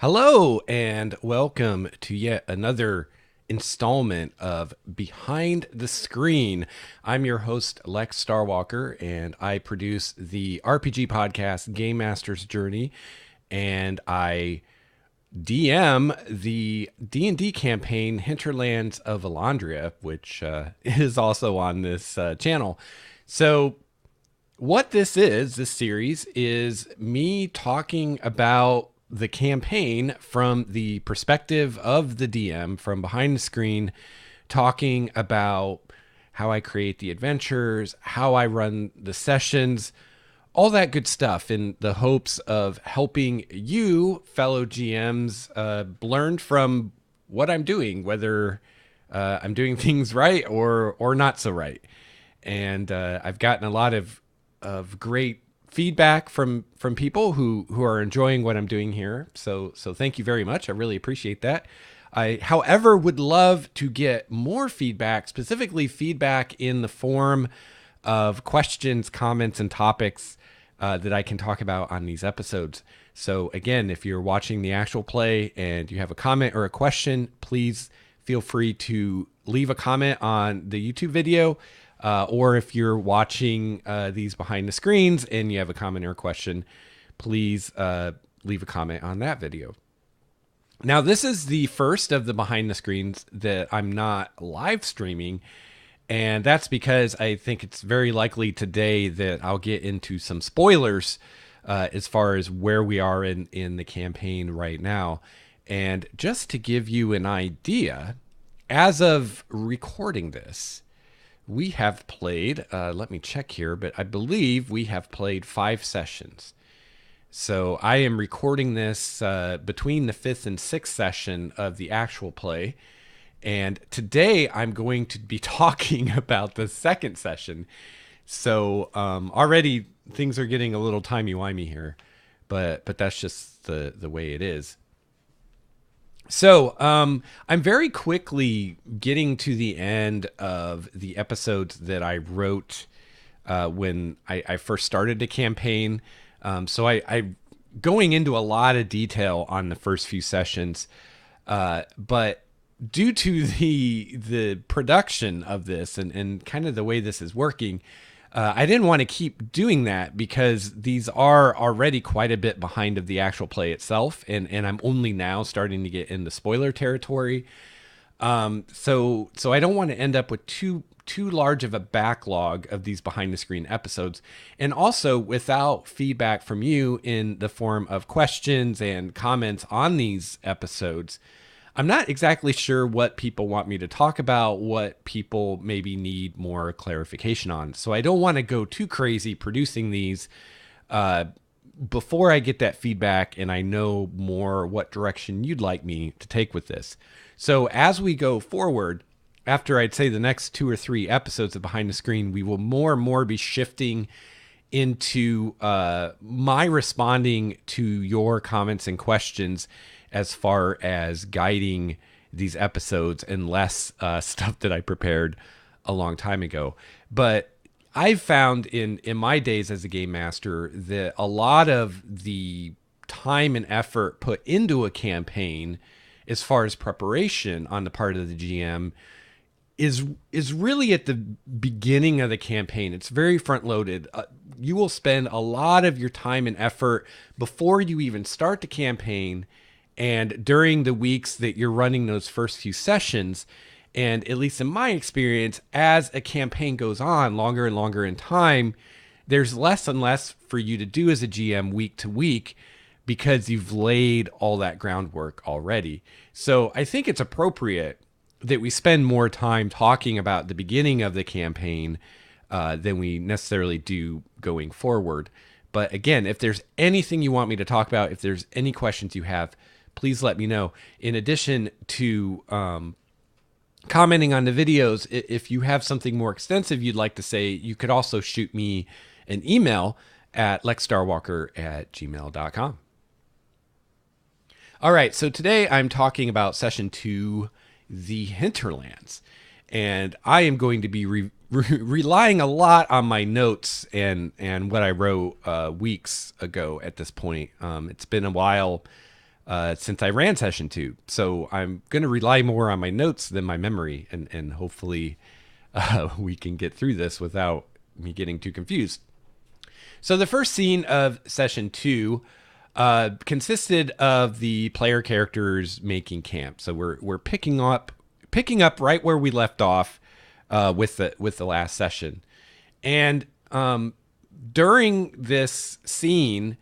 Hello, and welcome to yet another installment of Behind the Screen. I'm your host, Lex Starwalker, and I produce the RPG podcast Game Master's Journey, and I DM the D&D campaign Hinterlands of Elandria, which is also on this channel. So what this series is me talking about the campaign from the perspective of the DM, from behind the screen, talking about how I create the adventures, how I run the sessions, all that good stuff, in the hopes of helping you, fellow GMs, learn from what I'm doing, whether I'm doing things right or not so right. And I've gotten a lot of great feedback from people who are enjoying what I'm doing here. So thank you very much. I really appreciate that. I, however, would love to get more feedback, specifically feedback in the form of questions, comments, and topics that I can talk about on these episodes. So again, if you're watching the actual play and you have a comment or a question, please feel free to leave a comment on the YouTube video. Or if you're watching these behind the screens and you have a comment or a question, please leave a comment on that video. Now, this is the first of the behind the screens that I'm not live streaming. And that's because I think it's very likely today that I'll get into some spoilers as far as where we are in the campaign right now. And just to give you an idea, as of recording this, we have played, let me check here, but I believe we have played 5 sessions. So I am recording this between the 5th and 6th session of the actual play. And today I'm going to be talking about the 2nd session. So already things are getting a little timey-wimey here, but that's just the way it is. So I'm very quickly getting to the end of the episodes that I wrote when I first started the campaign. So I going into a lot of detail on the first few sessions, but due to the production of this and kind of the way this is working, I didn't want to keep doing that because these are already quite a bit behind of the actual play itself, and I'm only now starting to get into spoiler territory. So I don't want to end up with too large of a backlog of these behind the screen episodes, and also without feedback from you in the form of questions and comments on these episodes. I'm not exactly sure what people want me to talk about, what people maybe need more clarification on. So I don't want to go too crazy producing these before I get that feedback and I know more what direction you'd like me to take with this. So as we go forward, after I'd say the next 2 or 3 episodes of Behind the Screen, we will more and more be shifting into my responding to your comments and questions as far as guiding these episodes, and less stuff that I prepared a long time ago. But I've found in my days as a game master that a lot of the time and effort put into a campaign as far as preparation on the part of the GM is really at the beginning of the campaign. It's very front loaded. You will spend a lot of your time and effort before you even start the campaign, and during the weeks that you're running those first few sessions. And at least in my experience, as a campaign goes on longer and longer in time, there's less and less for you to do as a GM week to week because you've laid all that groundwork already. So I think it's appropriate that we spend more time talking about the beginning of the campaign than we necessarily do going forward. But again, if there's anything you want me to talk about, if there's any questions you have, please let me know. In addition to commenting on the videos, if you have something more extensive you'd like to say, you could also shoot me an email at lexstarwalker@gmail.com. All right, so today I'm talking about Session 2, the Hinterlands. And I am going to be relying a lot on my notes and what I wrote weeks ago at this point. It's been a while since I ran session 2. So I'm going to rely more on my notes than my memory, and hopefully we can get through this without me getting too confused. So the first scene of session 2 consisted of the player characters making camp. So we're picking up right where we left off with the last session, and during this scene,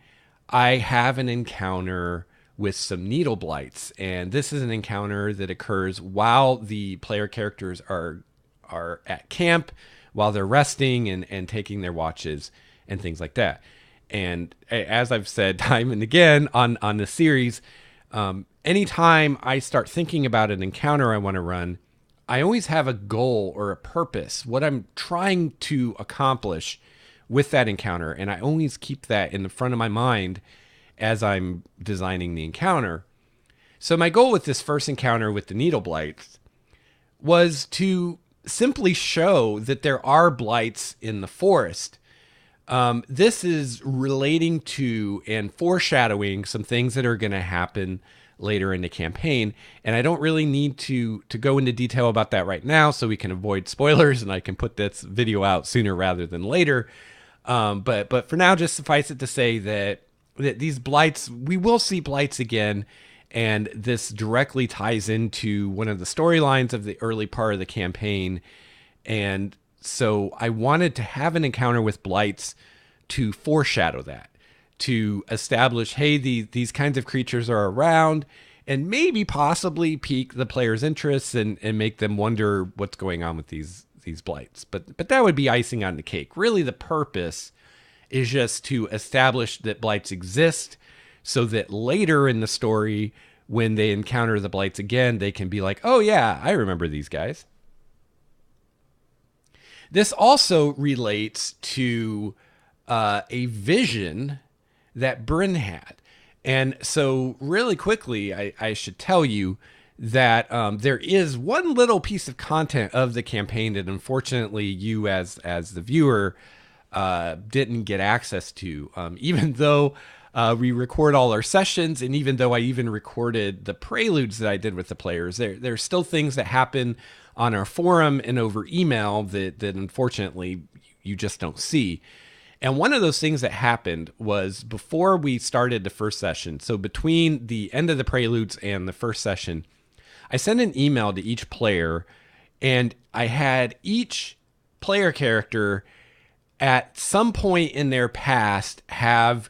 I have an encounter with some needle blights, and this is an encounter that occurs while the player characters are at camp, while they're resting and taking their watches and things like that. And as I've said time and again on the series, anytime I start thinking about an encounter I want to run, I always have a goal or a purpose, what I'm trying to accomplish with that encounter. And I always keep that in the front of my mind as I'm designing the encounter. So my goal with this first encounter with the needle blights was to simply show that there are blights in the forest. This is relating to and foreshadowing some things that are going to happen later in the campaign, and I don't really need to go into detail about that right now, so we can avoid spoilers and I can put this video out sooner rather than later. But for now, just suffice it to say that these blights, we will see blights again, and this directly ties into one of the storylines of the early part of the campaign. And so I wanted to have an encounter with blights to foreshadow that, to establish, hey, these kinds of creatures are around, and maybe possibly pique the player's interests and make them wonder what's going on with these blights. But that would be icing on the cake. Really, the purpose is just to establish that blights exist, so that later in the story, when they encounter the blights again, they can be like, oh yeah, I remember these guys. This also relates to a vision that Bryn had. And so really quickly, I should tell you that there is one little piece of content of the campaign that unfortunately you as the viewer didn't get access to. Even though we record all our sessions, and even though I even recorded the preludes that I did with the players, there's still things that happen on our forum and over email that unfortunately you just don't see. And one of those things that happened was before we started the first session. So between the end of the preludes and the first session, I sent an email to each player, and I had each player character at some point in their past have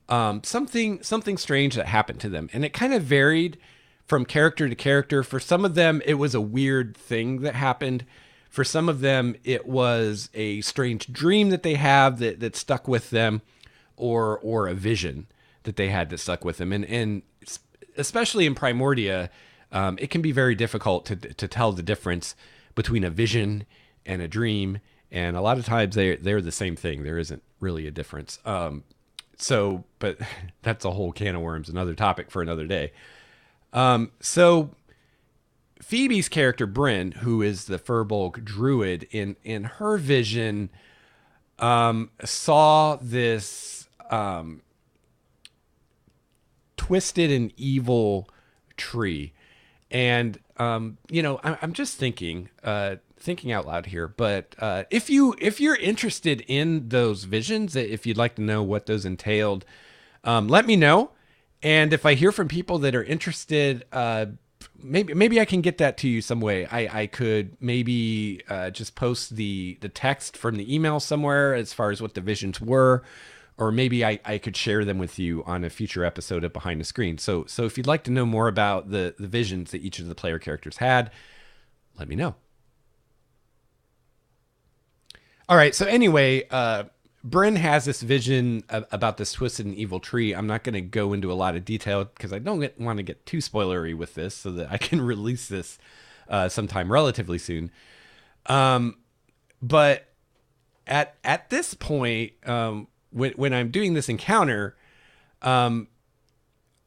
something strange that happened to them. And it kind of varied from character to character. For some of them, it was a weird thing that happened. For some of them, it was a strange dream that they have that stuck with them, or a vision that they had that stuck with them. And especially in Primordia, it can be very difficult to tell the difference between a vision and a dream. And a lot of times they're the same thing. There isn't really a difference. But that's a whole can of worms, another topic for another day. So Phoebe's character, Bryn, who is the Furbolg druid, in her vision, saw this twisted and evil tree. And, I'm just thinking out loud here, but if you're interested in those visions, if you'd like to know what those entailed, let me know. And if I hear from people that are interested, maybe I can get that to you some way. I could maybe just post the text from the email somewhere as far as what the visions were, or maybe I could share them with you on a future episode of Behind the Screen. So if you'd like to know more about the visions that each of the player characters had, let me know. All right. So anyway, Bryn has this vision about this twisted and evil tree. I'm not going to go into a lot of detail because I don't want to get too spoilery with this, so that I can release this sometime relatively soon. But at this point, when I'm doing this encounter, I'm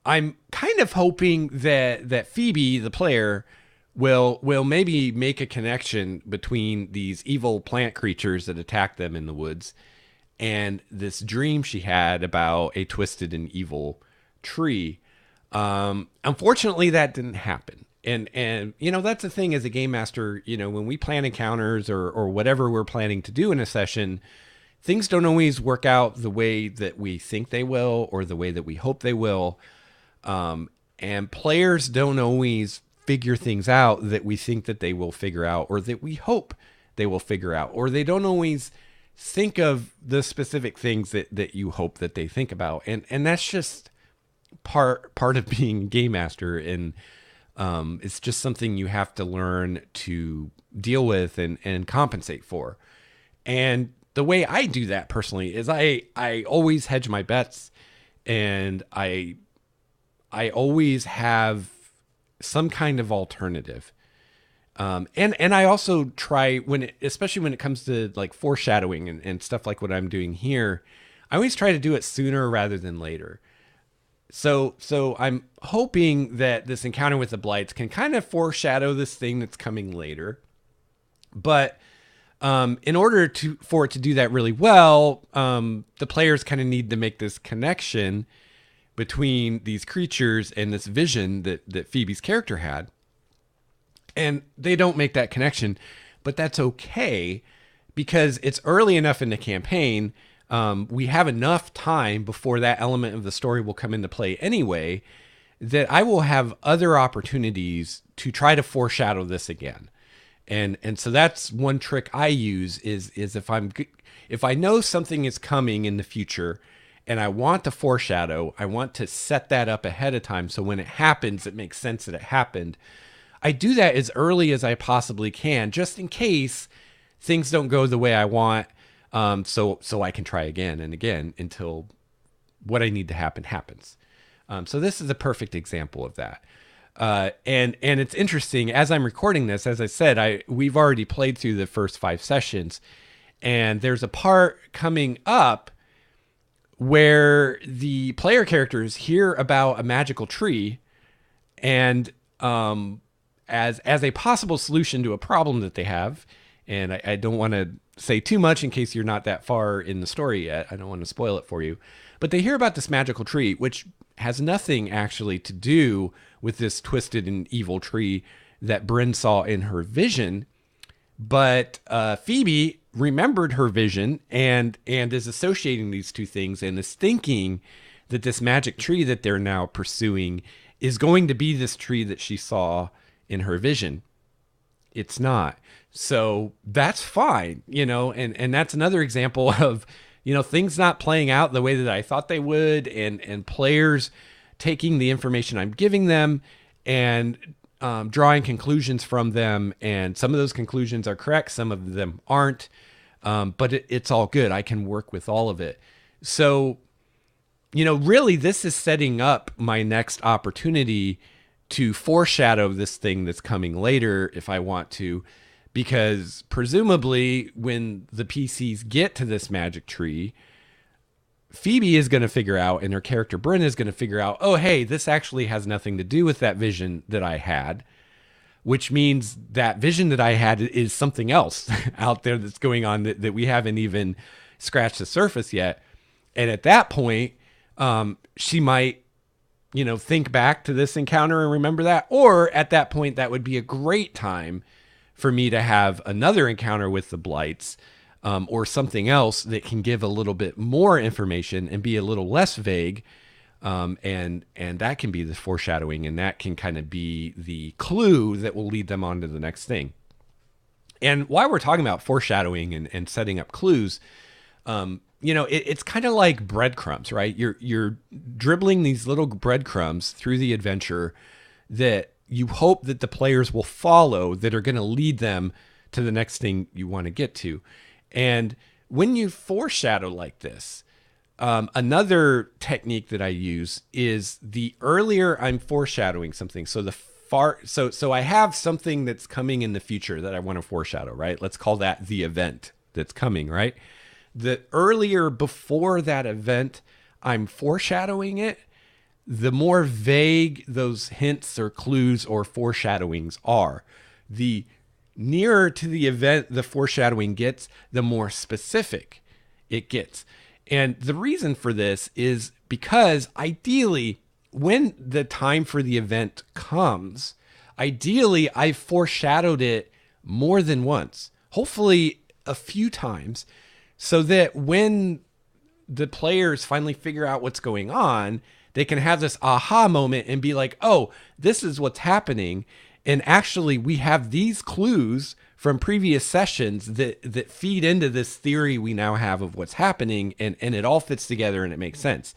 kind of hoping that Phoebe, the player, will maybe make a connection between these evil plant creatures that attack them in the woods and this dream she had about a twisted and evil tree. Unfortunately, that didn't happen. And that's the thing as a game master, when we plan encounters or whatever we're planning to do in a session, things don't always work out the way that we think they will or the way that we hope they will. And players don't always figure things out that we think that they will figure out or that we hope they will figure out, or they don't always think of the specific things that you hope that they think about. And that's just part of being a game master. And it's just something you have to learn to deal with and compensate for. And the way I do that personally is I always hedge my bets, and I always have some kind of alternative. And I also try especially when it comes to like foreshadowing and stuff like what I'm doing here, I always try to do it sooner rather than later. So I'm hoping that this encounter with the blights can kind of foreshadow this thing that's coming later. But in order for it to do that really well, the players kind of need to make this connection between these creatures and this vision that Phoebe's character had. And they don't make that connection, but that's okay because it's early enough in the campaign. We have enough time before that element of the story will come into play anyway, that I will have other opportunities to try to foreshadow this again. And so that's one trick I use is if I know something is coming in the future and I want to foreshadow, I want to set that up ahead of time. So when it happens, it makes sense that it happened. I do that as early as I possibly can, just in case things don't go the way I want. So I can try again and again until what I need to happen happens. So this is a perfect example of that. And it's interesting, as I'm recording this, as I said, we've already played through the first 5 sessions, and there's a part coming up where the player characters hear about a magical tree, and as a possible solution to a problem that they have, and I don't want to say too much in case you're not that far in the story yet. I don't want to spoil it for you. But they hear about this magical tree, which has nothing actually to do with this twisted and evil tree that Bryn saw in her vision. But Phoebe remembered her vision and is associating these two things and is thinking that this magic tree that they're now pursuing is going to be this tree that she saw in her vision. It's not. So that's fine, and that's another example of, things not playing out the way that I thought they would, and players taking the information I'm giving them and drawing conclusions from them. And some of those conclusions are correct. Some of them aren't. But it's all good. I can work with all of it. So, really this is setting up my next opportunity to foreshadow this thing that's coming later if I want to, because presumably when the PCs get to this magic tree, Phoebe is going to figure out, and her character Bryn is going to figure out, oh, hey, this actually has nothing to do with that vision that I had, which means that vision that I had is something else out there that's going on that we haven't even scratched the surface yet. And at that point, she might, think back to this encounter and remember that. Or at that point, that would be a great time for me to have another encounter with the blights, or something else that can give a little bit more information and be a little less vague. And that can be the foreshadowing, and that can kind of be the clue that will lead them on to the next thing. And while we're talking about foreshadowing and setting up clues, it's kind of like breadcrumbs, right? You're dribbling these little breadcrumbs through the adventure that you hope that the players will follow, that are going to lead them to the next thing you want to get to. And when you foreshadow like this, another technique that I use is the earlier I'm foreshadowing something. So so I have something that's coming in the future that I want to foreshadow, right? Let's call that the event that's coming, right? The earlier before that event I'm foreshadowing it, the more vague those hints or clues or foreshadowings are. The nearer to the event the foreshadowing gets, the more specific it gets. And the reason for this is because ideally when the time for the event comes, ideally I've foreshadowed it more than once, hopefully a few times, so that when the players finally figure out what's going on, they can have this aha moment and be like, oh, this is what's happening. And actually, we have these clues from previous sessions that feed into this theory we now have of what's happening, and it all fits together and it makes sense.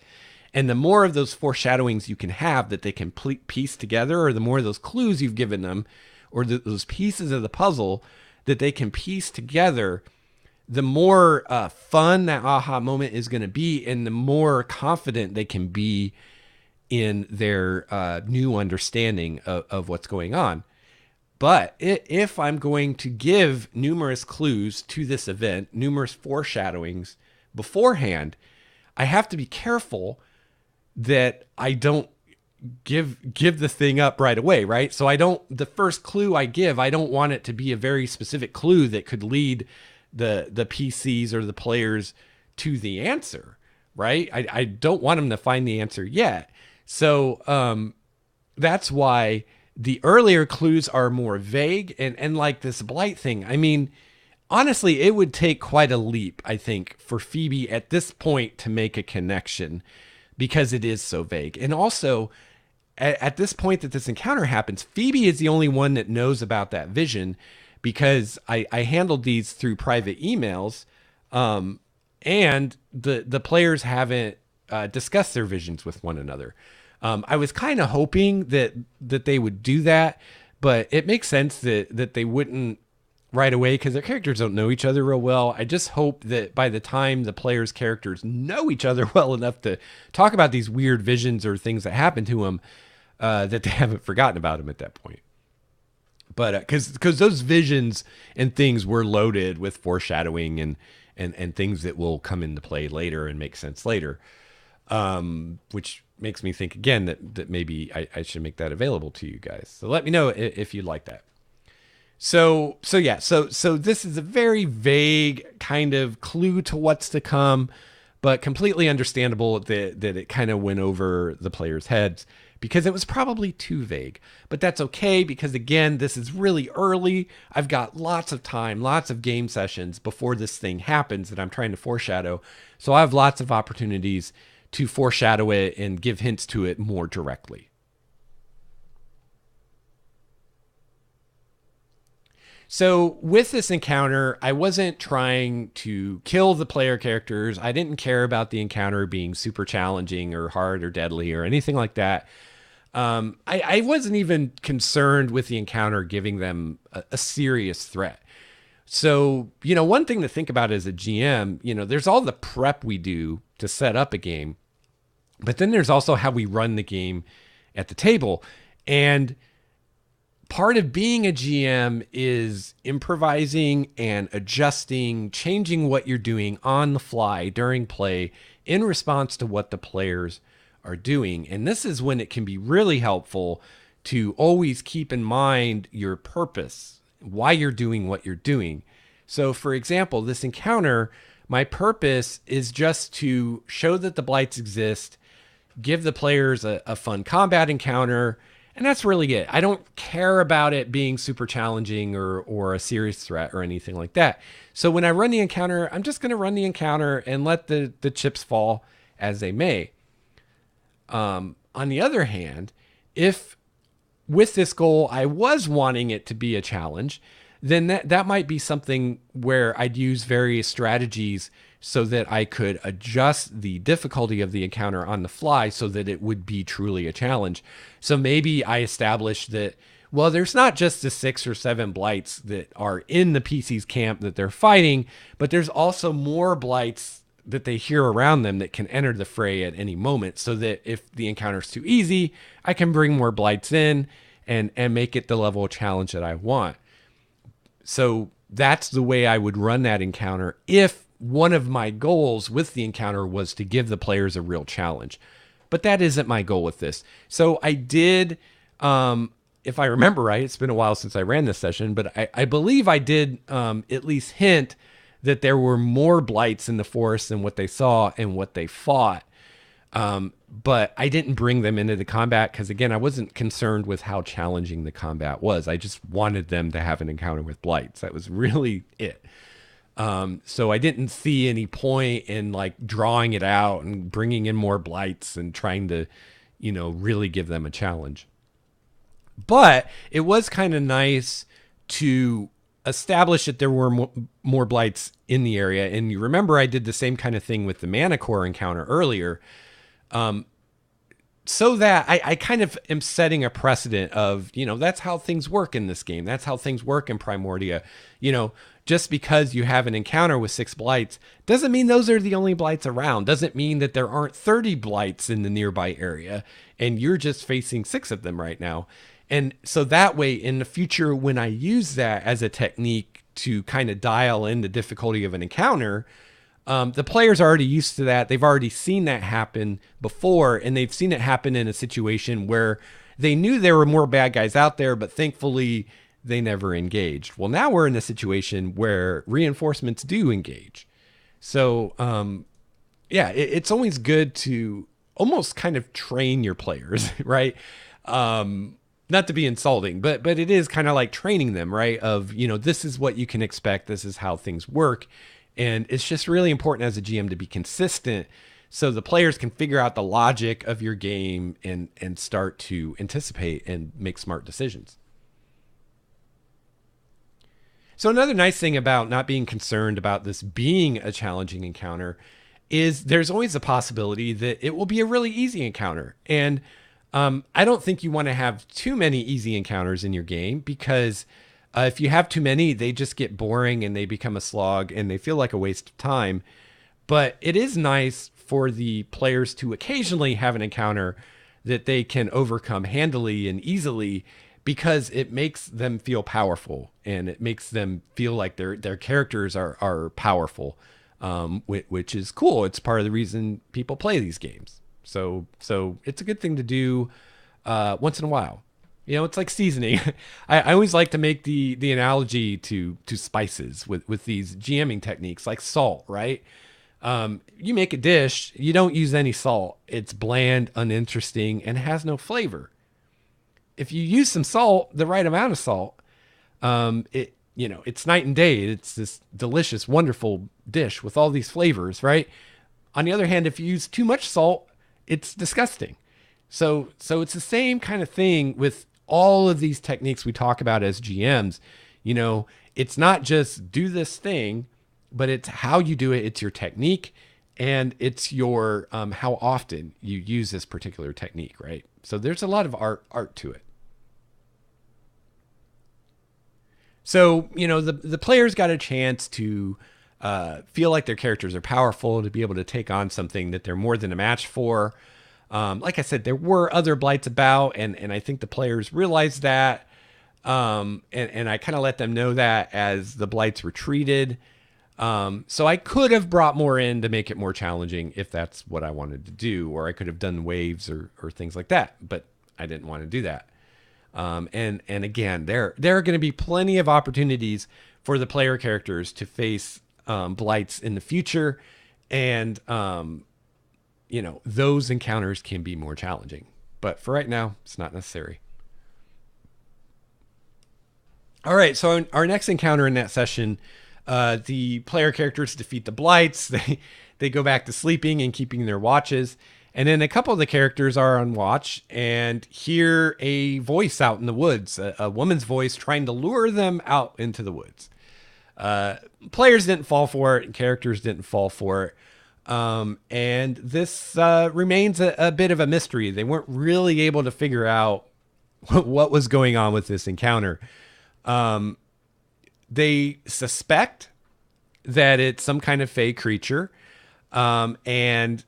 And the more of those foreshadowings you can have that they can piece together, or the more of those clues you've given them, or those pieces of the puzzle that they can piece together, the more fun that aha moment is going to be, and the more confident they can be in their new understanding of what's going on. But if I'm going to give numerous clues to this event, numerous foreshadowings beforehand, I have to be careful that I don't give the thing up right away, right? So the first clue I give, I don't want it to be a very specific clue that could lead the PCs or the players to the answer, right? I don't want them to find the answer yet. So that's why the earlier clues are more vague, and like this blight thing. I mean, honestly, it would take quite a leap, I think, for Phoebe at this point to make a connection, because it is so vague. And also, at this point that this encounter happens, Phoebe is the only one that knows about that vision, because I handled these through private emails, and the players haven't discussed their visions with one another. I was kind of hoping that they would do that, but it makes sense that they wouldn't right away, because their characters don't know each other real well. I just hope that by the time the players' characters know each other well enough to talk about these weird visions or things that happen to them, that they haven't forgotten about them at that point. But because those visions and things were loaded with foreshadowing and things that will come into play later and make sense later, which makes me think again that maybe I should make that available to you guys. So let me know if you'd like that. So this is a very vague kind of clue to what's to come, but completely understandable that it kind of went over the players' heads, because it was probably too vague. But that's okay, because again, this is really early. I've got lots of time, lots of game sessions before this thing happens that I'm trying to foreshadow. So I have lots of opportunities to foreshadow it and give hints to it more directly. So with this encounter, I wasn't trying to kill the player characters. I didn't care about the encounter being super challenging or hard or deadly or anything like that. I wasn't even concerned with the encounter giving them a serious threat. So, one thing to think about as a GM, there's all the prep we do to set up a game, but then there's also how we run the game at the table. And part of being a GM is improvising and adjusting, changing what you're doing on the fly during play in response to what the players are doing. And this is when it can be really helpful to always keep in mind your purpose, why you're doing what you're doing. So for example, this encounter, my purpose is just to show that the blights exist, give the players a fun combat encounter, and that's really it. I don't care about it being super challenging or a serious threat or anything like that. So when I run the encounter, I'm just going to run the encounter and let the chips fall as they may. On the other hand, if with this goal I was wanting it to be a challenge, then that might be something where I'd use various strategies so that I could adjust the difficulty of the encounter on the fly so that it would be truly a challenge. So maybe I established that, well, there's not just the 6 or 7 blights that are in the PC's camp that they're fighting, but there's also more blights that they hear around them that can enter the fray at any moment, so that if the encounter's too easy, I can bring more blights in and make it the level of challenge that I want. So that's the way I would run that encounter if one of my goals with the encounter was to give the players a real challenge. But that isn't my goal with this. So I did, if I remember right, it's been a while since I ran this session, but I believe I did at least hint that there were more blights in the forest than what they saw and what they fought. But I didn't bring them into the combat because, again, I wasn't concerned with how challenging the combat was. I just wanted them to have an encounter with blights. That was really it. So I didn't see any point in like drawing it out and bringing in more blights and trying to, really give them a challenge. But it was kind of nice to establish that there were more blights in the area. And you remember I did the same kind of thing with the mana core encounter earlier. So that I kind of am setting a precedent of, that's how things work in this game. That's how things work in Primordia. Just because you have an encounter with 6 blights doesn't mean those are the only blights around. Doesn't mean that there aren't 30 blights in the nearby area and you're just facing 6 of them right now. And so that way in the future, when I use that as a technique to kind of dial in the difficulty of an encounter, the players are already used to that. They've already seen that happen before, and they've seen it happen in a situation where they knew there were more bad guys out there, but thankfully they never engaged. Well, now we're in a situation where reinforcements do engage. So, it's always good to almost kind of train your players, right? Not to be insulting, but it is kind of like training them, right? Of, this is what you can expect. This is how things work. And it's just really important as a GM to be consistent so the players can figure out the logic of your game and start to anticipate and make smart decisions. So another nice thing about not being concerned about this being a challenging encounter is there's always a possibility that it will be a really easy encounter. And I don't think you want to have too many easy encounters in your game because if you have too many, they just get boring and they become a slog and they feel like a waste of time. But it is nice for the players to occasionally have an encounter that they can overcome handily and easily because it makes them feel powerful and it makes them feel like their characters are powerful, which is cool. It's part of the reason people play these games. So it's a good thing to do once in a while. It's like seasoning. I always like to make the analogy to spices with these GMing techniques, like salt, right? You make a dish, you don't use any salt. It's bland, uninteresting, and has no flavor. If you use some salt, the right amount of salt, it's night and day. It's this delicious, wonderful dish with all these flavors, right? On the other hand, if you use too much salt, it's disgusting. So it's the same kind of thing with all of these techniques we talk about as GMs. It's not just do this thing, but it's how you do it. It's your technique and it's your how often you use this particular technique, right? So there's a lot of art to it. So, the players got a chance to feel like their characters are powerful, to be able to take on something that they're more than a match for. Like I said, there were other blights about, and I think the players realized that. And I kind of let them know that as the blights retreated. So I could have brought more in to make it more challenging if that's what I wanted to do, or I could have done waves or things like that, but I didn't want to do that. And again, there are going to be plenty of opportunities for the player characters to face blights in the future, and those encounters can be more challenging. But for right now, it's not necessary. All right, so our next encounter in that session, the player characters defeat the blights. They go back to sleeping and keeping their watches. And then a couple of the characters are on watch and hear a voice out in the woods, a woman's voice trying to lure them out into the woods. Players didn't fall for it, and characters didn't fall for it. And this remains a bit of a mystery. They weren't really able to figure out what was going on with this encounter. They suspect that it's some kind of fey creature. And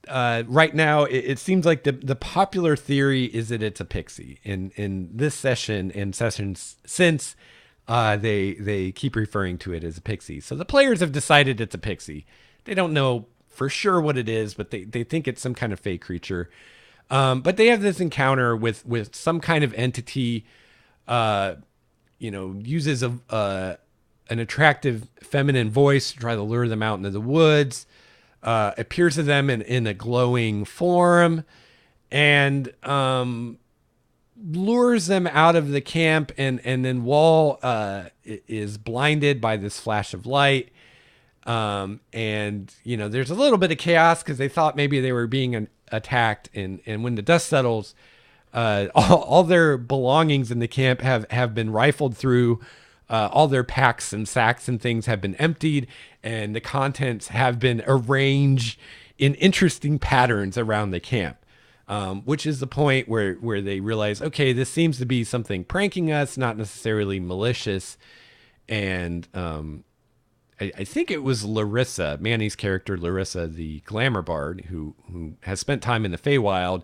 right now, it seems like the popular theory is that it's a pixie. In this session and sessions since, they keep referring to it as a pixie. So the players have decided it's a pixie. They don't know for sure what it is, but they think it's some kind of fey creature. But they have this encounter with some kind of entity, uses an attractive feminine voice to try to lure them out into the woods. appears to them in a glowing form and lures them out of the camp. And then Wall is blinded by this flash of light. And, there's a little bit of chaos because they thought maybe they were being attacked. And when the dust settles, all their belongings in the camp have been rifled through. All their packs and sacks and things have been emptied, and the contents have been arranged in interesting patterns around the camp, which is the point where they realize, okay, this seems to be something pranking us, not necessarily malicious. And I think it was Larissa, Manny's character, Larissa, the glamour bard, who has spent time in the Feywild,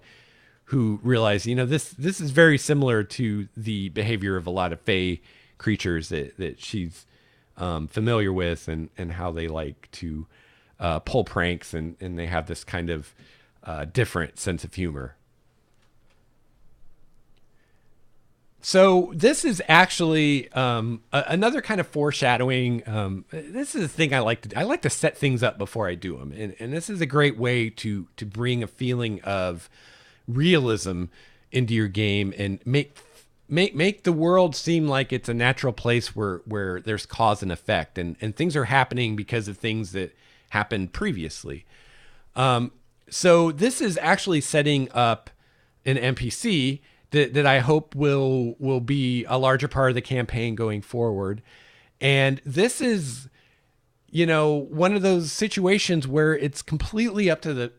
who realized, this is very similar to the behavior of a lot of Fey creatures that she's familiar with, and how they like to pull pranks, and they have this kind of different sense of humor. So this is actually another kind of foreshadowing. This is the thing I like to set things up before I do them, and this is a great way to bring a feeling of realism into your game and make the world seem like it's a natural place where there's cause and effect, and things are happening because of things that happened previously. So this is actually setting up an NPC that I hope will be a larger part of the campaign going forward. And this is, one of those situations where it's completely up to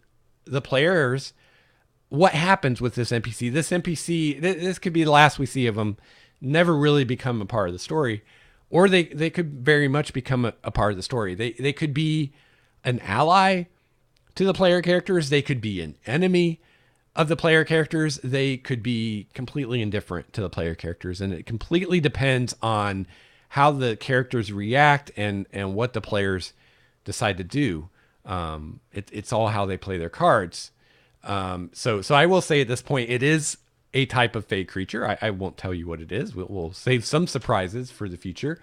the players what happens with this NPC. This NPC, this could be the last we see of them, never really become a part of the story, or they could very much become a part of the story. They could be an ally to the player characters. They could be an enemy of the player characters. They could be completely indifferent to the player characters. And it completely depends on how the characters react and what the players decide to do. It's all how they play their cards. So I will say at this point, it is a type of Fey creature. I won't tell you what it is. We'll save some surprises for the future.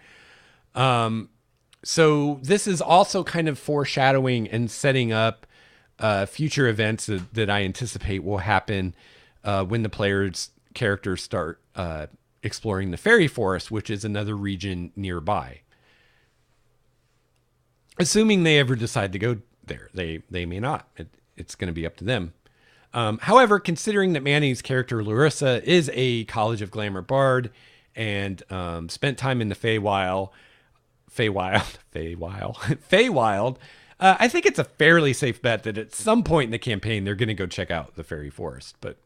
So this is also kind of foreshadowing and setting up future events that I anticipate will happen when the players' characters start exploring the fairy forest, which is another region nearby. Assuming they ever decide to go there, they may not. It's going to be up to them. However, considering that Manny's character Larissa is a College of Glamour bard and spent time in the Feywild, I think it's a fairly safe bet that at some point in the campaign they're going to go check out the fairy forest. But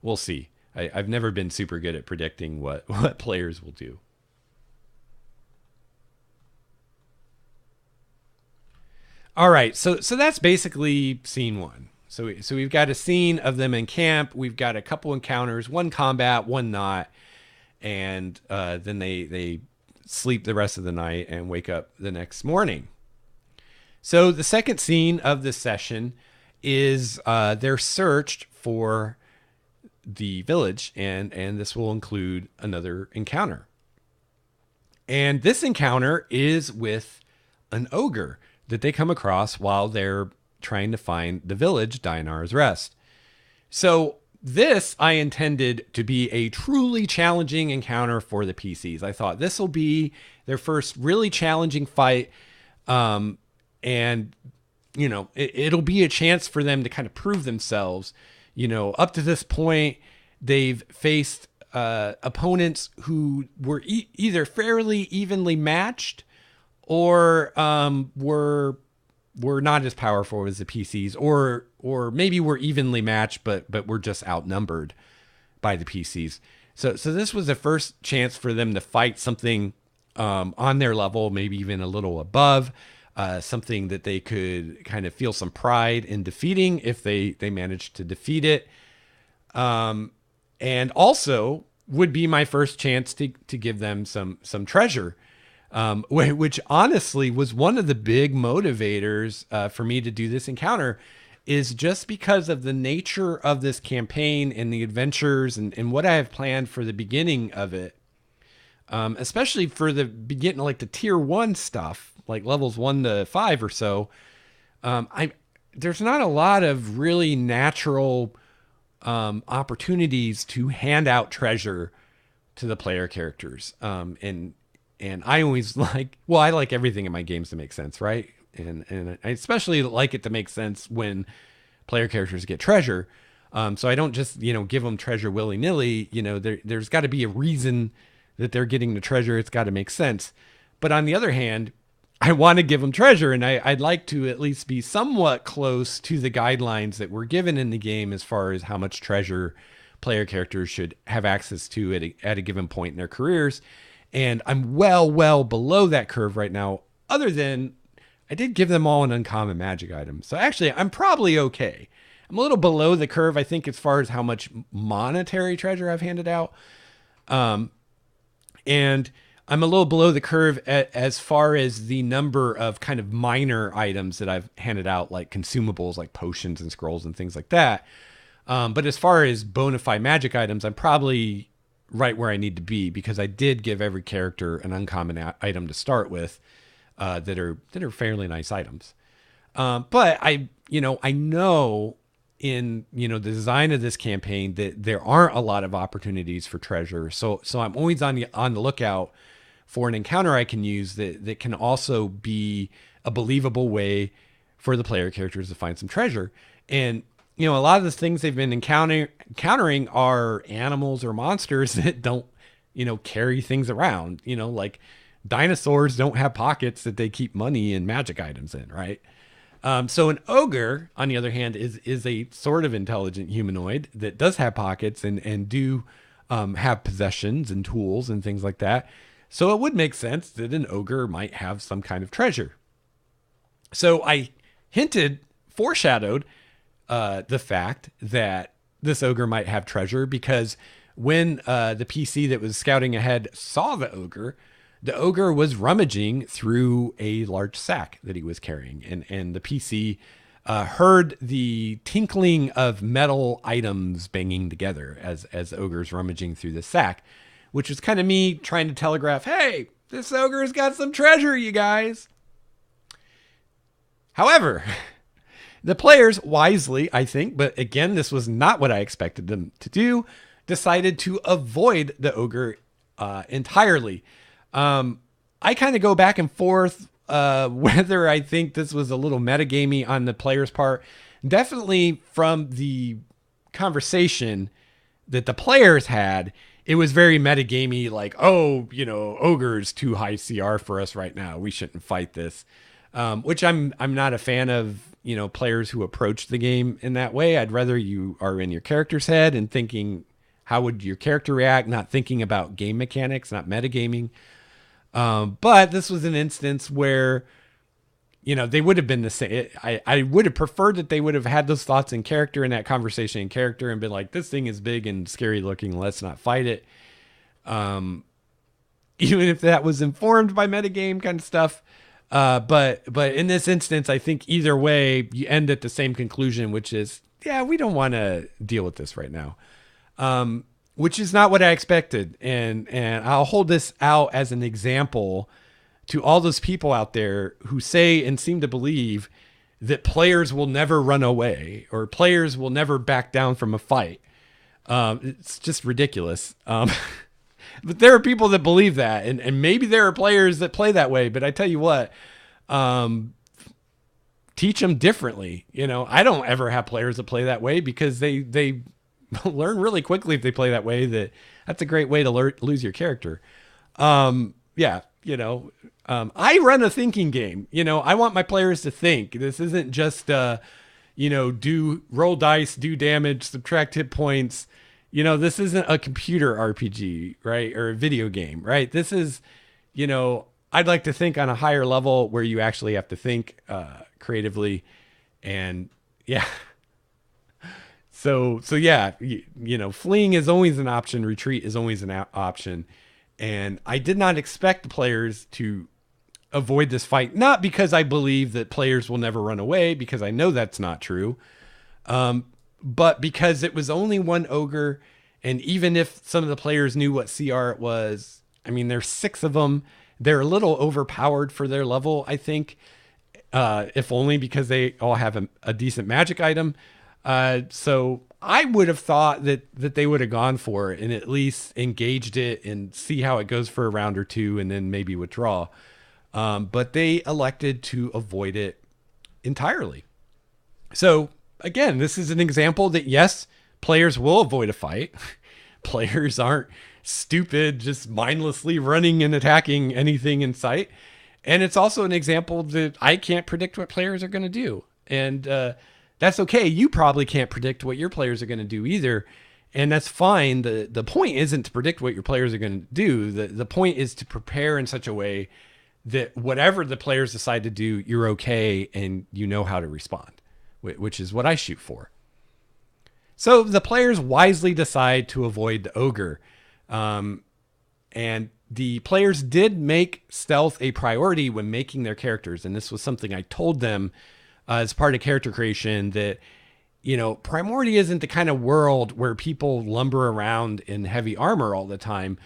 we'll see. I've never been super good at predicting what players will do. All right, so that's basically scene one. So we've got a scene of them in camp. We've got a couple encounters, one combat, one not, and then they sleep the rest of the night and wake up the next morning. So the second scene of this session is they're searched for the village, and this will include another encounter. And this encounter is with an ogre that they come across while they're trying to find the village, Dianar's Rest. So this I intended to be a truly challenging encounter for the PCs. I thought this will be their first really challenging fight. And, it'll be a chance for them to kind of prove themselves. Up to this point, they've faced opponents who were either fairly evenly matched or were not as powerful as the PCs, or maybe were evenly matched, but were just outnumbered by the PCs. So this was the first chance for them to fight something on their level, maybe even a little above, something that they could kind of feel some pride in defeating if they managed to defeat it. And also would be my first chance to give them some treasure. Which honestly was one of the big motivators for me to do this encounter, is just because of the nature of this campaign and the adventures and what I have planned for the beginning of it. Especially for the beginning, like the tier 1 stuff, like levels 1 to 5 or so. I There's not a lot of really natural opportunities to hand out treasure to the player characters. And I always I like everything in my games to make sense, right? And I especially like it to make sense when player characters get treasure. So I don't just give them treasure willy nilly. There's got to be a reason that they're getting the treasure. It's got to make sense. But on the other hand, I want to give them treasure, and I'd like to at least be somewhat close to the guidelines that were given in the game as far as how much treasure player characters should have access to at a given point in their careers. And I'm well below that curve right now, other than I did give them all an uncommon magic item. So actually, I'm probably okay. I'm a little below the curve, I think, as far as how much monetary treasure I've handed out. And I'm a little below the curve as far as the number of kind of minor items that I've handed out, like consumables, like potions and scrolls and things like that. But as far as bona fide magic items, I'm probably right where I need to be, because I did give every character an uncommon item to start with that are fairly nice items. But I know in the design of this campaign that there aren't a lot of opportunities for treasure. So I'm always on the lookout for an encounter I can use that can also be a believable way for the player characters to find some treasure. And a lot of the things they've been encountering are animals or monsters that don't carry things around. Like dinosaurs don't have pockets that they keep money and magic items in, right? So an ogre, on the other hand, is a sort of intelligent humanoid that does have pockets and do have possessions and tools and things like that. So it would make sense that an ogre might have some kind of treasure. So I foreshadowed the fact that this ogre might have treasure, because when the PC that was scouting ahead saw the ogre was rummaging through a large sack that he was carrying. And the PC heard the tinkling of metal items banging together as ogre's rummaging through the sack, which was kind of me trying to telegraph, hey, this ogre's got some treasure, you guys. However, the players wisely, I think, but again, this was not what I expected them to do, decided to avoid the ogre entirely. I kind of go back and forth whether I think this was a little metagamey on the player's part. Definitely from the conversation that the players had, it was very metagamey, like, oh, ogre's too high CR for us right now. We shouldn't fight this. Which I'm not a fan of, players who approach the game in that way. I'd rather you are in your character's head and thinking, how would your character react? Not thinking about game mechanics, not metagaming. But this was an instance where, they would have been the same. I would have preferred that they would have had those thoughts in character, in that conversation in character, and been like, this thing is big and scary looking. Let's not fight it. Even if that was informed by metagame kind of stuff. But in this instance, I think either way, you end at the same conclusion, which is, yeah, we don't want to deal with this right now. Which is not what I expected. And I'll hold this out as an example to all those people out there who say and seem to believe that players will never run away or players will never back down from a fight. It's just ridiculous. But there are people that believe that, and maybe there are players that play that way, but I tell you what, teach them differently. I don't ever have players that play that way, because they learn really quickly if they play that way, that's a great way to lose your character. I run a thinking game. I want my players to think. This isn't just, do roll dice, do damage, subtract hit points. This isn't a computer RPG, right? Or a video game, right? This is, I'd like to think on a higher level where you actually have to think creatively. And yeah. So yeah, fleeing is always an option. Retreat is always an option. And I did not expect the players to avoid this fight, not because I believe that players will never run away, because I know that's not true. But because it was only one ogre, and even if some of the players knew what CR it was, I mean, there's 6 of them. They're a little overpowered for their level, I think. if only because they all have a decent magic item. So I would have thought that they would have gone for it and at least engaged it and see how it goes for a round or two and then maybe withdraw. But they elected to avoid it entirely. So again, this is an example that yes, players will avoid a fight. Players aren't stupid, just mindlessly running and attacking anything in sight. And it's also an example that I can't predict what players are going to do. And that's okay. You probably can't predict what your players are going to do either. And that's fine. The point isn't to predict what your players are going to do. The point is to prepare in such a way that whatever the players decide to do, you're okay and you know how to respond, which is what I shoot for. So the players wisely decide to avoid the ogre. And the players did make stealth a priority when making their characters. And this was something I told them as part of character creation, that, you know, Primordia isn't the kind of world where people lumber around in heavy armor all the time.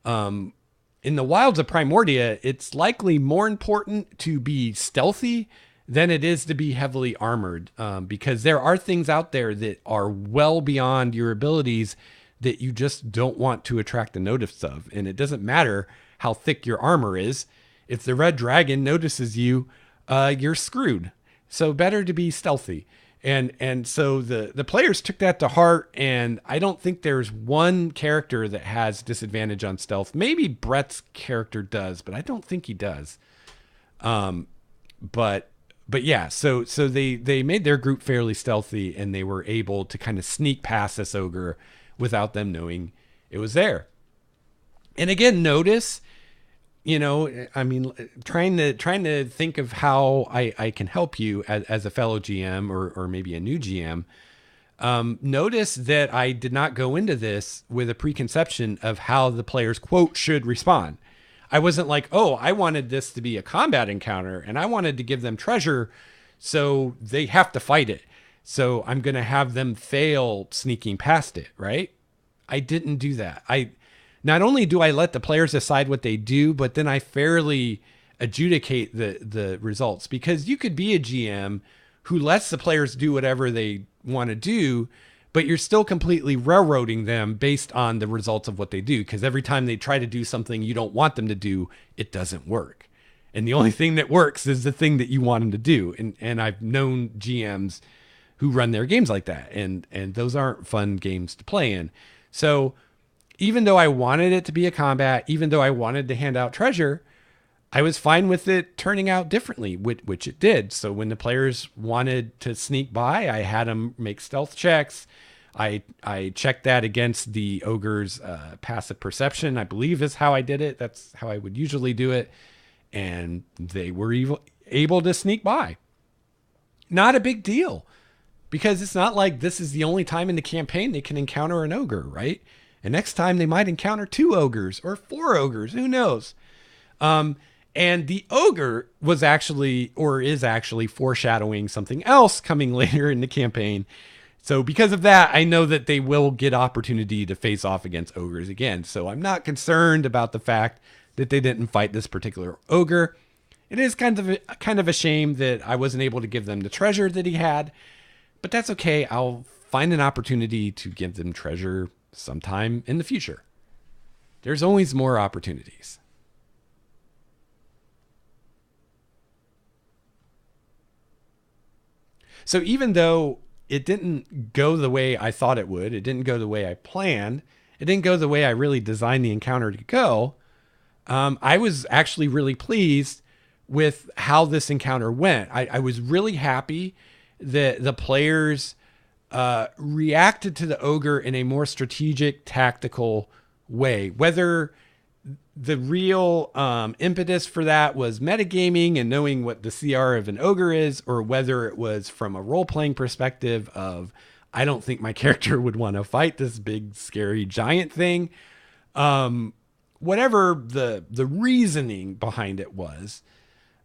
In the wilds of Primordia, it's likely more important to be stealthy than it is to be heavily armored, because there are things out there that are well beyond your abilities that you just don't want to attract the notice of. And it doesn't matter how thick your armor is. If the red dragon notices you, you're screwed. So better to be stealthy. And so the players took that to heart, and I don't think there's one character that has disadvantage on stealth. Maybe Brett's character does, but I don't think he does. But yeah, so they made their group fairly stealthy, and they were able to kind of sneak past this ogre without them knowing it was there. And again, notice, you know, I mean, trying to think of how I can help you as a fellow GM or maybe a new GM. Notice that I did not go into this with a preconception of how the players, quote, should respond. I wasn't like, oh, I wanted this to be a combat encounter and I wanted to give them treasure, so they have to fight it. So I'm going to have them fail sneaking past it, right? I didn't do that. Not only do I let the players decide what they do, but then I fairly adjudicate the results, because you could be a GM who lets the players do whatever they want to do, but you're still completely railroading them based on the results of what they do. Because every time they try to do something you don't want them to do, it doesn't work. And the only thing that works is the thing that you want them to do. And I've known GMs who run their games like that. And those aren't fun games to play in. So even though I wanted it to be a combat, even though I wanted to hand out treasure, I was fine with it turning out differently, which it did. So when the players wanted to sneak by, I had them make stealth checks. I checked that against the ogre's passive perception, I believe is how I did it. That's how I would usually do it. And they were able to sneak by. Not a big deal, because it's not like this is the only time in the campaign they can encounter an ogre, right? And next time they might encounter 2 ogres or 4 ogres, who knows? And the ogre was actually, or is actually, foreshadowing something else coming later in the campaign. So because of that, I know that they will get opportunity to face off against ogres again. So I'm not concerned about the fact that they didn't fight this particular ogre. It is kind of a shame that I wasn't able to give them the treasure that he had, but that's okay. I'll find an opportunity to give them treasure sometime in the future. There's always more opportunities. So even though it didn't go the way I thought it would, it didn't go the way I planned, it didn't go the way I really designed the encounter to go, I was actually really pleased with how this encounter went. I was really happy that the players reacted to the ogre in a more strategic, tactical way. Whether the real impetus for that was metagaming and knowing what the CR of an ogre is, or whether it was from a role-playing perspective of, I don't think my character would want to fight this big, scary giant thing. Whatever the reasoning behind it was,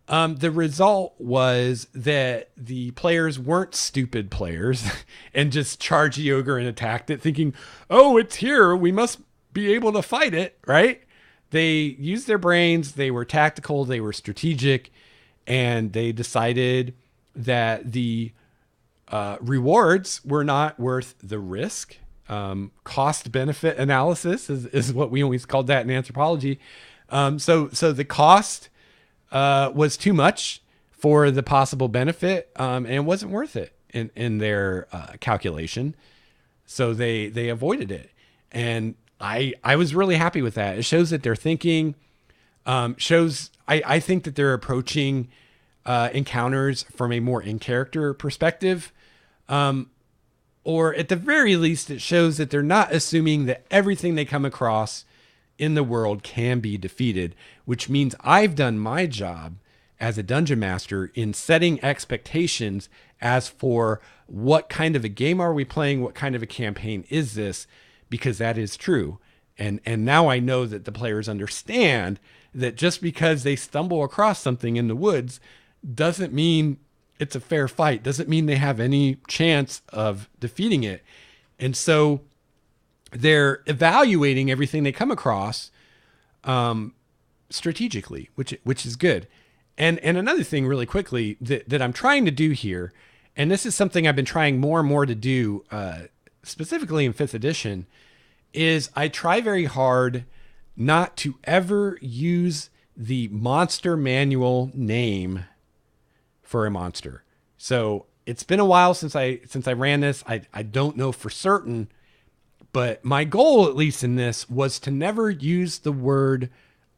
the result was that the players weren't stupid players and just charged the ogre and attacked it thinking, oh, it's here, we must be able to fight it, right? They used their brains, they were tactical, they were strategic, and they decided that the rewards were not worth the risk. Cost benefit analysis is what we always called that in anthropology. So the cost was too much for the possible benefit, and it wasn't worth it in their calculation. So they avoided it. And I was really happy with that. It shows that they're thinking, I think that they're approaching encounters from a more in-character perspective. Or at the very least, it shows that they're not assuming that everything they come across in the world can be defeated, which means I've done my job as a dungeon master in setting expectations as for what kind of a game are we playing, what kind of a campaign is this, because that is true. And now I know that the players understand that just because they stumble across something in the woods doesn't mean it's a fair fight, doesn't mean they have any chance of defeating it. And so they're evaluating everything they come across strategically, which is good. And another thing really quickly that I'm trying to do here, and this is something I've been trying more and more to do, specifically in 5th edition, is I try very hard not to ever use the monster manual name for a monster. So it's been a while since I ran this. I don't know for certain, but my goal, at least in this, was to never use the word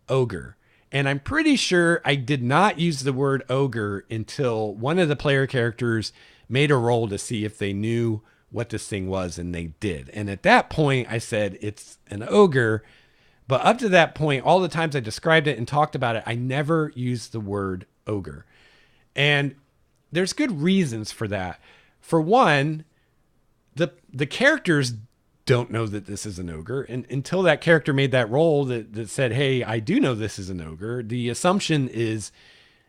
ogre. And I'm pretty sure I did not use the word ogre until one of the player characters made a roll to see if they knew what this thing was, and they did. And at that point, I said it's an ogre. But up to that point, all the times I described it and talked about it, I never used the word ogre. And there's good reasons for that. For one, the characters don't know that this is an ogre. And until that character made that roll that said, hey, I do know this is an ogre, the assumption is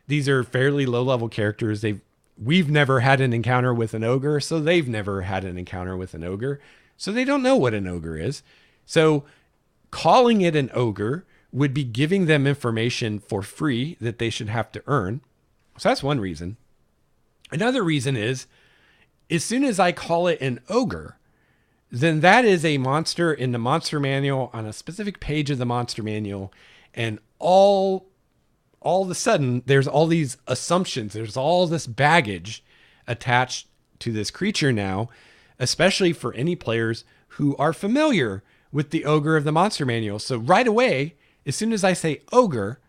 these are fairly low-level characters. We've never had an encounter with an ogre, so they've never had an encounter with an ogre. So they don't know what an ogre is. So calling it an ogre would be giving them information for free that they should have to earn. So that's one reason. Another reason is, as soon as I call it an ogre, then that is a monster in the monster manual on a specific page of the monster manual. And all of a sudden, there's all these assumptions. There's all this baggage attached to this creature now, especially for any players who are familiar with the ogre of the monster manual. So right away, as soon as I say ogre,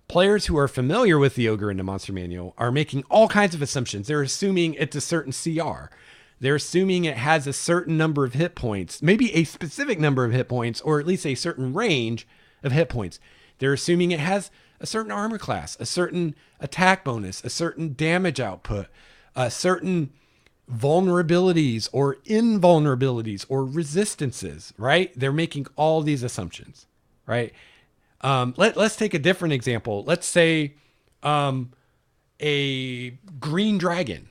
players who are familiar with the ogre in the monster manual are making all kinds of assumptions. They're assuming it's a certain CR. They're assuming it has a certain number of hit points, maybe a specific number of hit points, or at least a certain range of hit points. They're assuming it has a certain armor class, a certain attack bonus, a certain damage output, a certain vulnerabilities or invulnerabilities or resistances, right? They're making all these assumptions, right? Let's take a different example. Let's say a green dragon.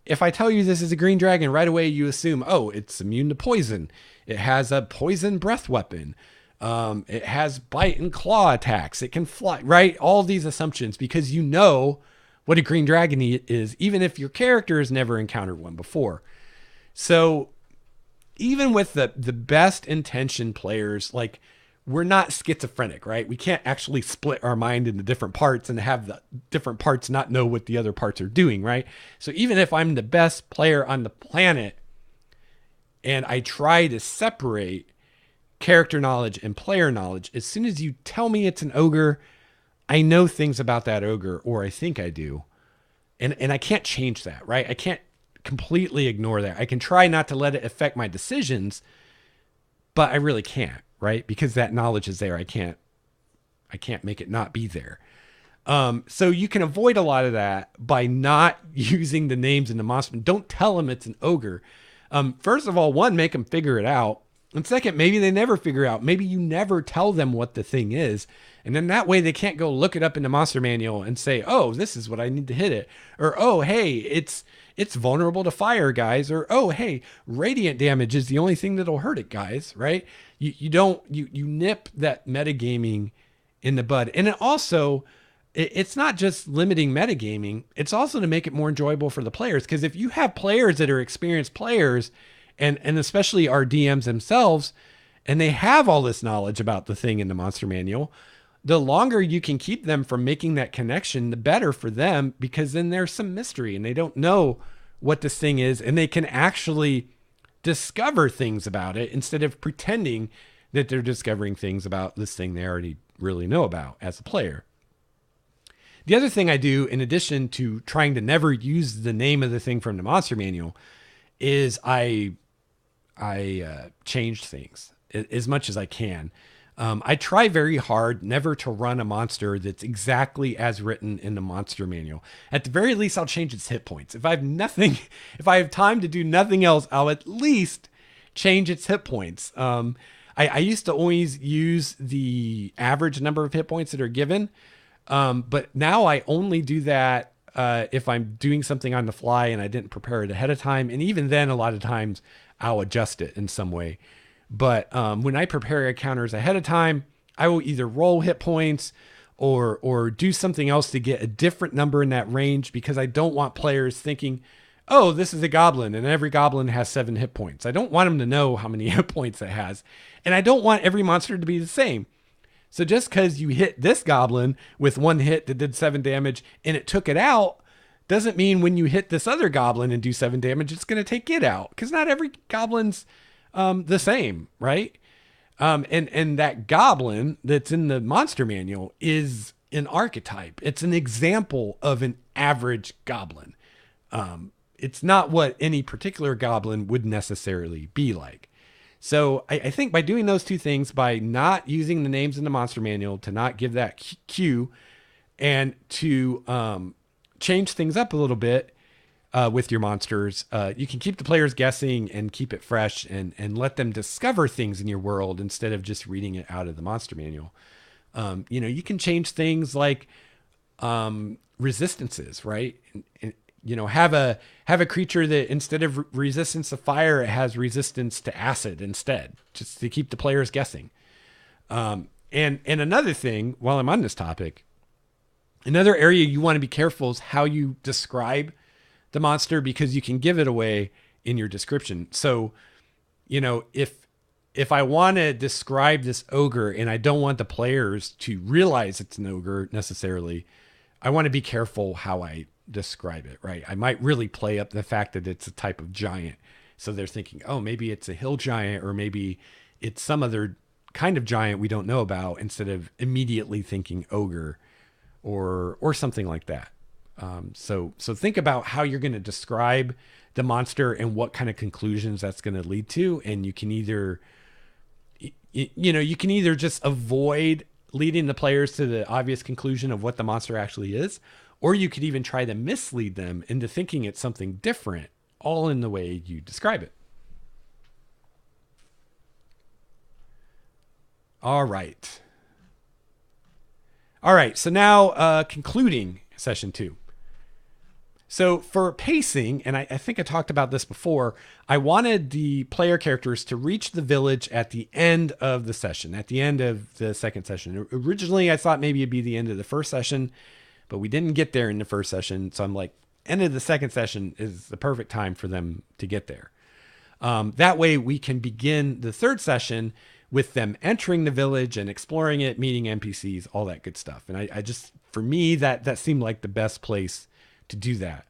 If I tell you this is a green dragon, right away you assume, oh, it's immune to poison. It has a poison breath weapon. It has bite and claw attacks. It can fly, right? All these assumptions, because you know what a green dragon is, even if your character has never encountered one before. So even with the best intentioned players, like, we're not schizophrenic, right? We can't actually split our mind into different parts and have the different parts not know what the other parts are doing, right? So even if I'm the best player on the planet and I try to separate character knowledge and player knowledge, as soon as you tell me it's an ogre, I know things about that ogre, or I think I do. And I can't change that, right? I can't completely ignore that. I can try not to let it affect my decisions, but I really can't. Right? Because that knowledge is there. I can't make it not be there. So you can avoid a lot of that by not using the names in the monster. Don't tell them it's an ogre. First of all, one, make them figure it out. And second, maybe they never figure out. Maybe you never tell them what the thing is. And then that way they can't go look it up in the monster manual and say, oh, this is what I need to hit it. Or, oh, hey, it's vulnerable to fire, guys. Or, oh, hey, radiant damage is the only thing that'll hurt it, guys. Right? You nip that metagaming in the bud. And it also, it's not just limiting metagaming. It's also to make it more enjoyable for the players. Because if you have players that are experienced players, and especially our DMs themselves, and they have all this knowledge about the thing in the monster manual, the longer you can keep them from making that connection, the better for them, because then there's some mystery and they don't know what this thing is, and they can actually discover things about it instead of pretending that they're discovering things about this thing they already really know about as a player. The other thing I do, in addition to trying to never use the name of the thing from the monster manual, is I change things as much as I can. I try very hard never to run a monster that's exactly as written in the monster manual. At the very least, I'll change its hit points. If I have time to do nothing else, I'll at least change its hit points. I used to always use the average number of hit points that are given. But now I only do that if I'm doing something on the fly and I didn't prepare it ahead of time. And even then, a lot of times I'll adjust it in some way. But when I prepare encounters ahead of time, I will either roll hit points or do something else to get a different number in that range, because I don't want players thinking, oh, this is a goblin and every goblin has 7 hit points. I don't want them to know how many hit points it has. And I don't want every monster to be the same. So just because you hit this goblin with 1 hit that did 7 damage and it took it out, doesn't mean when you hit this other goblin and do 7 damage, it's going to take it out. Because not every goblin's the same, right? And that goblin that's in the monster manual is an archetype. It's an example of an average goblin. It's not what any particular goblin would necessarily be like. So I think by doing those two things, by not using the names in the monster manual, to not give that cue, and to change things up a little bit with your monsters, you can keep the players guessing and keep it fresh, and let them discover things in your world instead of just reading it out of the monster manual. You can change things like resistances, right? And have a creature that instead of resistance to fire, it has resistance to acid instead, just to keep the players guessing. And another thing, while I'm on this topic, another area you want to be careful is how you describe the monster, because you can give it away in your description. So, if I want to describe this ogre and I don't want the players to realize it's an ogre necessarily, I want to be careful how I describe it, right? I might really play up the fact that it's a type of giant. So they're thinking, oh, maybe it's a hill giant, or maybe it's some other kind of giant we don't know about, instead of immediately thinking ogre or something like that. So think about how you're going to describe the monster and what kind of conclusions that's going to lead to. And you can either, you can either just avoid leading the players to the obvious conclusion of what the monster actually is, or you could even try to mislead them into thinking it's something different, all in the way you describe it. All right. So now concluding session 2. So for pacing, and I think I talked about this before, I wanted the player characters to reach the village at the end of the session, at the end of the second session. Originally, I thought maybe it'd be the end of the first session, but we didn't get there in the first session. So I'm like, end of the second session is the perfect time for them to get there. That way we can begin the third session with them entering the village and exploring it, meeting NPCs, all that good stuff. And I just, for me, that seemed like the best place to do that.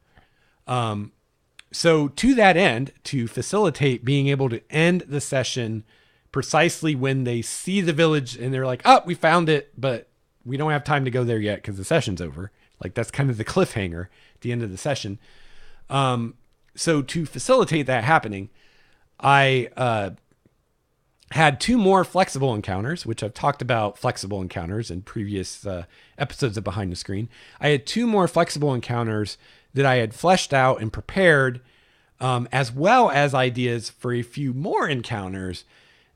So to that end, to facilitate being able to end the session precisely when they see the village and they're like, oh, we found it, but we don't have time to go there yet because the session's over. Like, that's kind of the cliffhanger at the end of the session. So to facilitate that happening, I had 2 more flexible encounters, which I've talked about flexible encounters in previous episodes of Behind the Screen. I had 2 more flexible encounters that I had fleshed out and prepared, as well as ideas for a few more encounters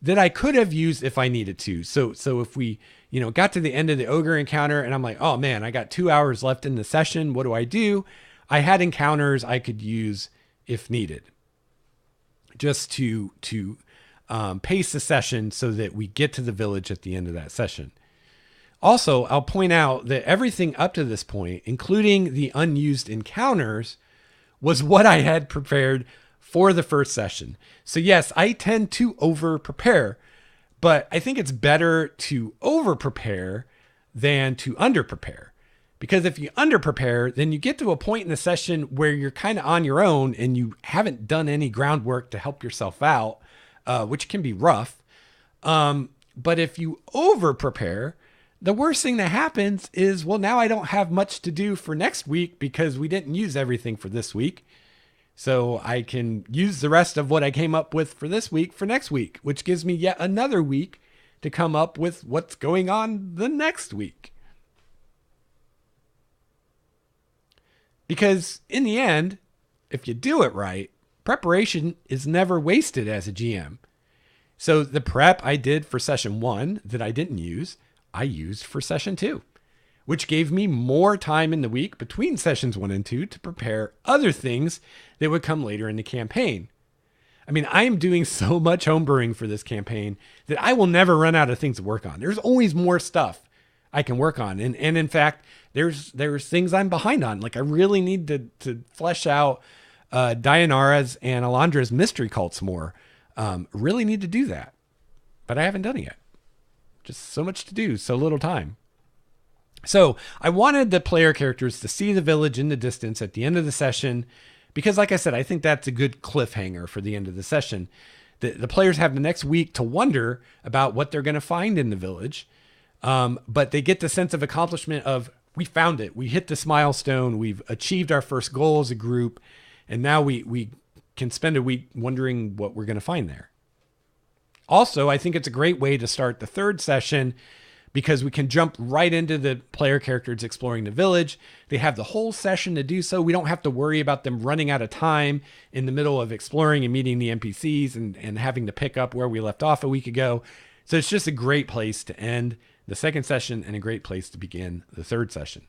that I could have used if I needed to. So if we, got to the end of the ogre encounter and I'm like, oh man, I got 2 hours left in the session. What do? I had encounters I could use if needed, just to pace the session so that we get to the village at the end of that session. Also, I'll point out that everything up to this point, including the unused encounters, was what I had prepared for the first session. So yes, I tend to over prepare, but I think it's better to over prepare than to under prepare. Because if you under prepare, then you get to a point in the session where you're kind of on your own and you haven't done any groundwork to help yourself out, which can be rough. But if you over prepare, the worst thing that happens is, well, now I don't have much to do for next week because we didn't use everything for this week. So I can use the rest of what I came up with for this week for next week, which gives me yet another week to come up with what's going on the next week. Because in the end, if you do it right, preparation is never wasted as a GM. So the prep I did for session 1 that I didn't use, I used for session 2, which gave me more time in the week between sessions 1 and 2 to prepare other things that would come later in the campaign. I mean, I am doing so much homebrewing for this campaign that I will never run out of things to work on. There's always more stuff I can work on. And in fact, there's things I'm behind on. Like I really need to flesh out Dayanara's and Elandra's mystery cults more. Really need to do that, but I haven't done it yet. Just so much to do, so little time. So I wanted the player characters to see the village in the distance at the end of the session, because like I said, I think that's a good cliffhanger for the end of the session. The players have the next week to wonder about what they're going to find in the village. But they get the sense of accomplishment of, we found it. We hit this milestone. We've achieved our first goal as a group. And now we can spend a week wondering what we're going to find there. Also, I think it's a great way to start the third session because we can jump right into the player characters exploring the village. They have the whole session to do so. We don't have to worry about them running out of time in the middle of exploring and meeting the NPCs and having to pick up where we left off a week ago. So it's just a great place to end the second session and a great place to begin the third session.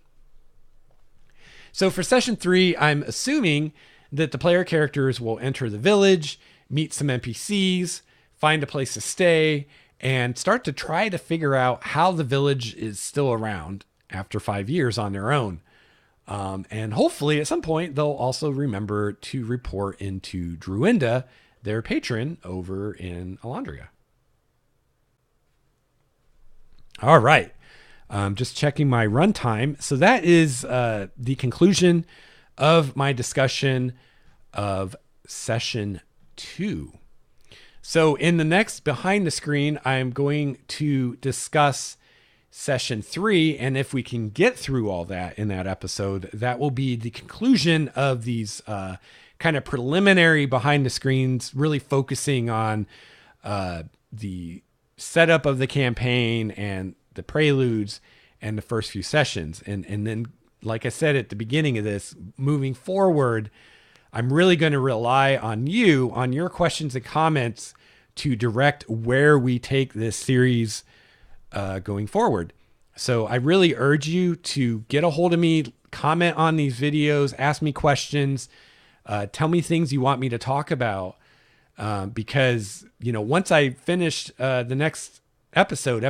So for session 3, I'm assuming that the player characters will enter the village, meet some NPCs, find a place to stay, and start to try to figure out how the village is still around after 5 years on their own. And hopefully at some point, they'll also remember to report into Druinda, their patron over in Elandria. All right. Just checking my runtime. So that is the conclusion of my discussion of session 2. So in the next behind the screen, I'm going to discuss session 3. And if we can get through all that in that episode, that will be the conclusion of these kind of preliminary behind the screens, really focusing on the setup of the campaign and the preludes and the first few sessions. And then, like I said at the beginning of this, moving forward, I'm really going to rely on you, on your questions and comments to direct where we take this series going forward. So I really urge you to get a hold of me, comment on these videos, ask me questions, tell me things you want me to talk about. Because, once I finish the next episode,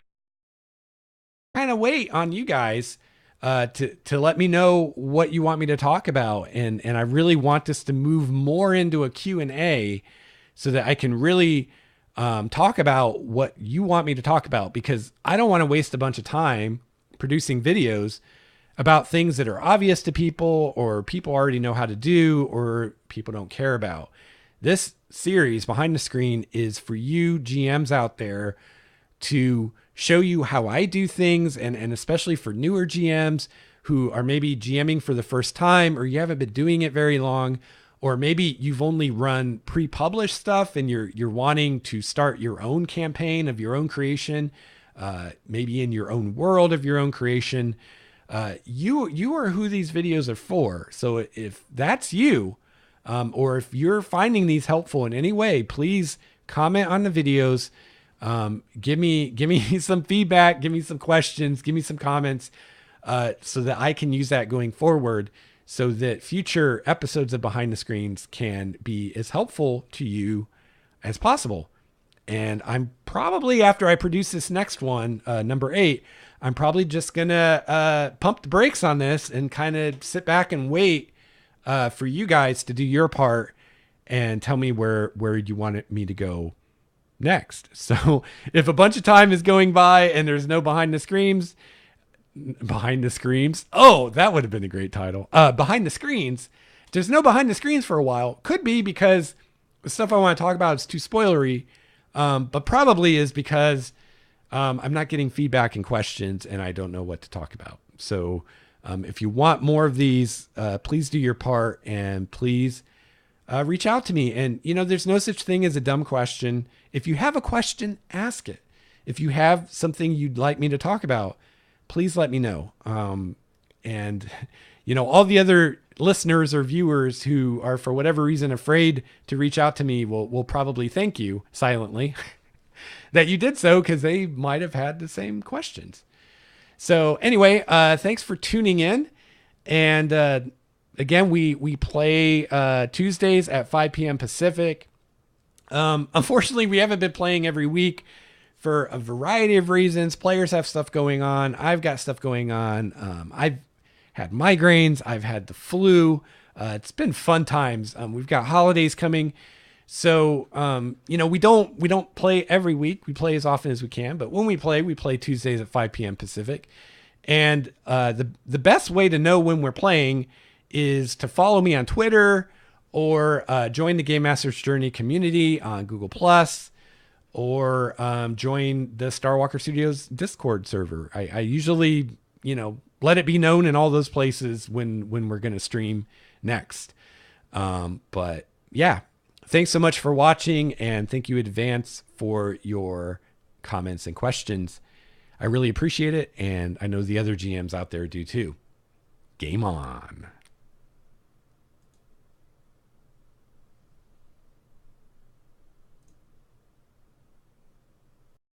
kind of wait on you guys to let me know what you want me to talk about. And I really want this to move more into a Q&A so that I can really talk about what you want me to talk about, because I don't want to waste a bunch of time producing videos about things that are obvious to people or people already know how to do or people don't care about. This series behind the screen is for you GMs out there to show you how I do things, and especially for newer GMs who are maybe GMing for the first time, or you haven't been doing it very long, or maybe you've only run pre-published stuff and you're wanting to start your own campaign of your own creation, maybe in your own world of your own creation. You are who these videos are for. So if that's you, or if you're finding these helpful in any way, please comment on the videos. Give me some feedback, give me some questions, give me some comments, so that I can use that going forward, so that future episodes of Behind the Screens can be as helpful to you as possible. And I'm probably, after I produce this next one, number 8, I'm probably just gonna pump the brakes on this and kind of sit back and wait for you guys to do your part and tell me where you want me to go next. So if a bunch of time is going by and there's no behind the screens, oh, that would have been a great title. Behind the screens. There's no behind the screens for a while. Could be because the stuff I want to talk about is too spoilery, but probably is because I'm not getting feedback and questions and I don't know what to talk about. So if you want more of these, please do your part and please reach out to me. And, there's no such thing as a dumb question. If you have a question, ask it. If you have something you'd like me to talk about, please let me know. And, all the other listeners or viewers who are for whatever reason afraid to reach out to me will probably thank you silently that you did so, because they might have had the same questions. So anyway, thanks for tuning in. And again, we play Tuesdays at 5 p.m. Pacific. Unfortunately, we haven't been playing every week for a variety of reasons. Players have stuff going on. I've got stuff going on. I've had migraines. I've had the flu. It's been fun times. We've got holidays coming. So, we don't play every week. We play as often as we can, but when we play Tuesdays at 5 p.m. Pacific. And the best way to know when we're playing is to follow me on Twitter or join the Game Master's Journey community on Google+, or join the Star Walker Studios Discord server. I usually, let it be known in all those places when we're going to stream next. But yeah, thanks so much for watching, and thank you in advance for your comments and questions. I really appreciate it, and I know the other GMs out there do too. Game on.